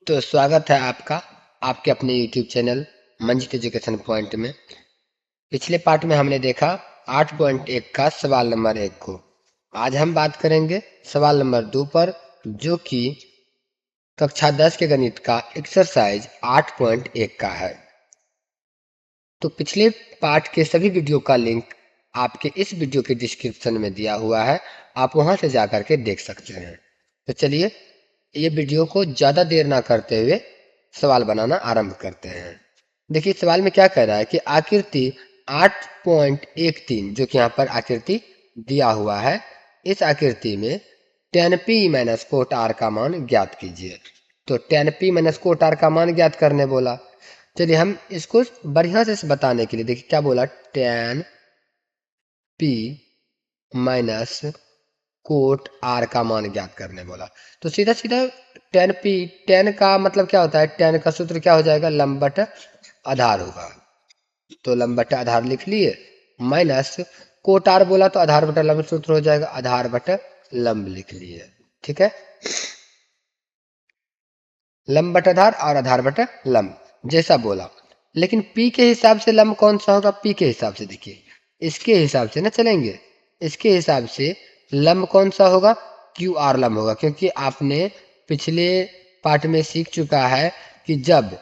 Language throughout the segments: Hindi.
तो स्वागत है आपका आपके अपने YouTube channel Manjit education point में। पिछले पार्ट में हमने देखा 8.1 का सवाल नंबर 1 को। आज हम बात करेंगे सवाल नंबर 2 पर, जो कि कक्षा 10 के गणित का एक्सरसाइज 8.1 का है। तो पिछले पार्ट के सभी वीडियो का लिंक आपके इस वीडियो के डिस्क्रिप्शन में दिया हुआ है, आप वहां से जाकर के देख सकते हैं। तो चलिए ये वीडियो को ज़्यादा देर ना करते हुए सवाल बनाना आरंभ करते हैं। देखिए सवाल में क्या कह रहा है कि आकृति 8.13 जो कि यहाँ पर आकृति दिया हुआ है, इस आकृति में tan p minus cot r का मान ज्ञात कीजिए। तो tan p minus cot r का मान ज्ञात करने बोला। चलिए हम इसको बढ़िया से बताने के लिए देखिए क्या बोला, tan p minus cot r का मान ज्ञात करने बोला। तो सीधा सीधा tan p, tan का मतलब क्या होता है, tan का सूत्र क्या हो जाएगा, लंब बटा आधार होगा। तो लंब बटा आधार लिख लिए, माइनस कोट r बोला तो आधार बटा लंब सूत्र हो जाएगा, आधार बटा लंब लिख लिए। ठीक है, लंब बटा आधार और आधार बटा लंब जैसा बोला। लेकिन p के हिसाब से लंब कौन सा होगा, p के हिसाब से देखिए इसके हिसाब से ना चलेंगे, इसके हिसाब से लंब कौन सा होगा, क्यू आर लंब होगा। क्योंकि आपने पिछले पार्ट में सीख चुका है कि जब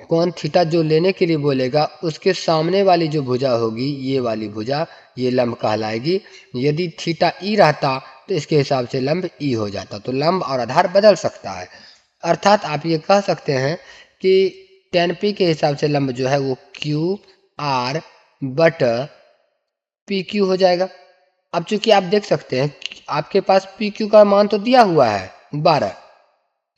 कौन थीटा जो लेने के लिए बोलेगा उसके सामने वाली जो भुजा होगी, ये वाली भुजा, ये लंब कहलाएगी। यदि थीटा ई रहता तो इसके हिसाब से लंब ई हो जाता। तो लंब और आधार बदल सकता है। अर्थात आप ये कह सकते हैं कि tan p के हिसाब से लंब जो है वो Q R but P Q हो जाएगा। अब चूंकि आप देख सकते हैं आपके पास पी क्यू का मान तो दिया हुआ है 12,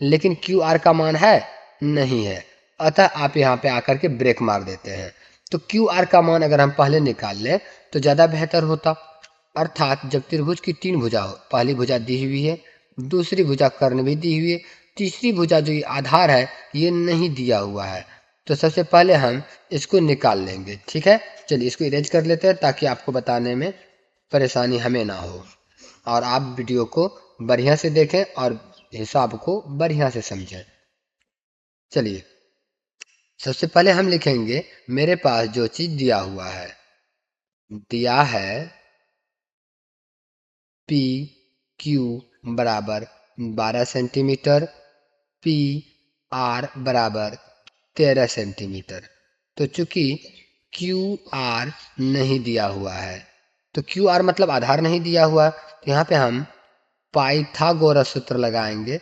लेकिन क्यू आर का मान है नहीं है। अतः आप यहाँ पे आकर के ब्रेक मार देते हैं। तो क्यू आर का मान अगर हम पहले निकाल लें तो ज़्यादा बेहतर होता। अर्थात जब त्रिभुज की 3 भुजा हो, पहली भुजा दी हुई है, दूसरी भुजा कर्ण भी दी हुई है, तीसरी भुजा जो ये आधार है ये नहीं दिया हुआ है, तो सबसे पहले हम इसको निकाल लेंगे। ठीक है, चलिए इसको इरेज कर लेते हैं ताकि आपको बताने में परेशानी हमें ना हो और आप वीडियो को बढ़िया से देखें और हिसाब को बढ़िया से समझें। चलिए सबसे पहले हम लिखेंगे, मेरे पास जो चीज दिया हुआ है, दिया है पी क्यू बराबर 12 सेंटीमीटर, पी आर बराबर 13 सेंटीमीटर। तो चूंकि क्यू आर नहीं दिया हुआ है, तो क्यू आर मतलब आधार नहीं दिया हुआ, तो यहाँ पे हम पाइथागोरस सूत्र लगाएंगे।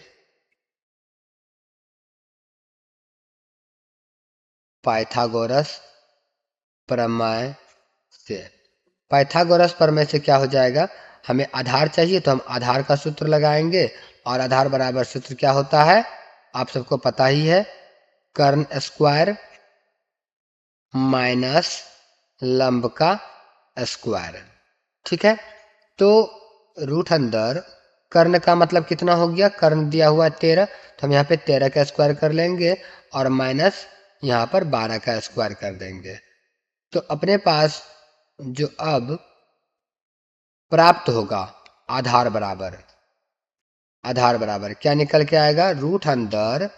पाइथागोरस प्रमेय से, पाइथागोरस प्रमेय से क्या हो जाएगा, हमें आधार चाहिए तो हम आधार का सूत्र लगाएंगे। और आधार बराबर सूत्र क्या होता है, आप सबको पता ही है, कर्ण स्क्वायर माइनस लंब का स्क्वायर। ठीक है, तो रूट अंदर कर्ण का मतलब कितना हो गया, कर्ण दिया हुआ है 13, तो हम यहाँ पे 13 का स्क्वायर कर लेंगे और माइनस यहाँ पर 12 का स्क्वायर कर देंगे। तो अपने पास जो अब प्राप्त होगा आधार बराबर, आधार बराबर क्या निकल के आएगा, रूट अंदर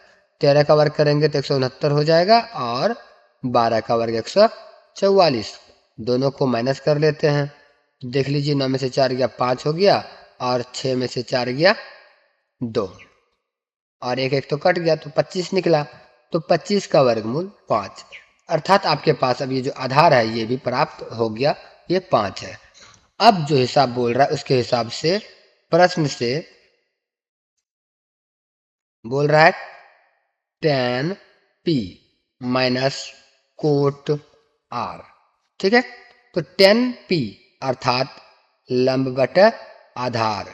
13 का वर्ग करेंगे तो 169 हो जाएगा और 12 का वर्ग 144, दोनों को माइनस कर लेते हैं। देख लीजिए 9 में से 4 गया 5 हो गया और 6 में से 4 गया 2 और एक एक तो कट गया तो 25 निकला। तो 25 का वर्गमूल 5, अर्थात आपके पास अब ये जो आधार है ये भी प्राप्त हो गया, ये 5 है। अब जो हिसाब बोल रहा है उसके हिसाब से प्रश्न से बोल रहा है tan p minus cot r। ठीक है, तो tan p अर्थात लंब बटा आधार,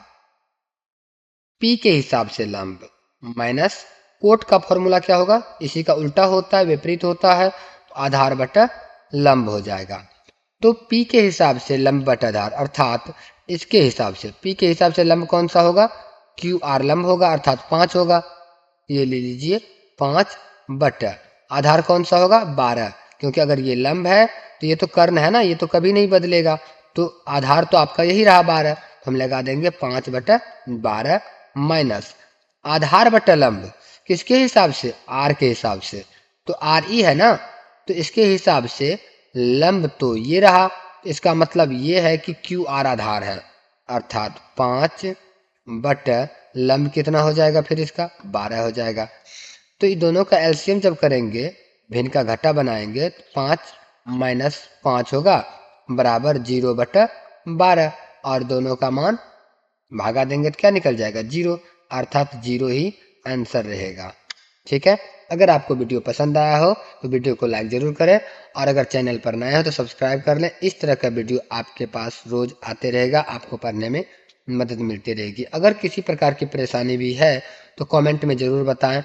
p के हिसाब से लंब, माइनस कोट का फॉर्मूला क्या होगा, इसी का उल्टा होता है, विपरीत होता है, तो आधार बटा लंब हो जाएगा। तो p के हिसाब से लंब बटा आधार अर्थात इसके हिसाब से, p के हिसाब से लंब कौन सा होगा, क्यू आर लंब होगा अर्थात 5 होगा। ये ले लीजिए 5 बटा आधार कौन सा होगा 12, क्योंकि अगर ये लंब है तो ये तो कर्ण है ना, ये तो कभी नहीं बदलेगा, तो आधार तो आपका यही रहा 12, तो हम लगा देंगे 5 बटा 12 माइनस आधार बटा लंब। किसके हिसाब से? आर के हिसाब से। तो आर ई है ना, तो इसके हिसाब से लंब तो ये रहा। इसका मतलब ये है कि क्यू आर आधार है, अर्थात 5 बटा लंब कितना हो जाएगा फिर इसका? 12 हो जाएगा। तो ये दोनों का एलसीएम जब करेंगे, भिन्न का घटा बनाएंगे, तो 5 माइनस 5 होगा बराबर 0/12, और दोनों का मान भागा देंगे तो क्या निकल जाएगा? 0, अर्थात 0 ही आंसर रहेगा। ठीक है, अगर आपको वीडियो पसंद आया हो तो वीडियो को लाइक जरूर करें, और अगर चैनल पर नए हो तो सब्सक्राइब कर लें। इस तरह का वीडियो आपके पास रोज आते रहेगा, आपको पढ़ने में मदद मिलती रहेगी। अगर किसी प्रकार की परेशानी भी है तो कमेंट में ज़रूर बताएं।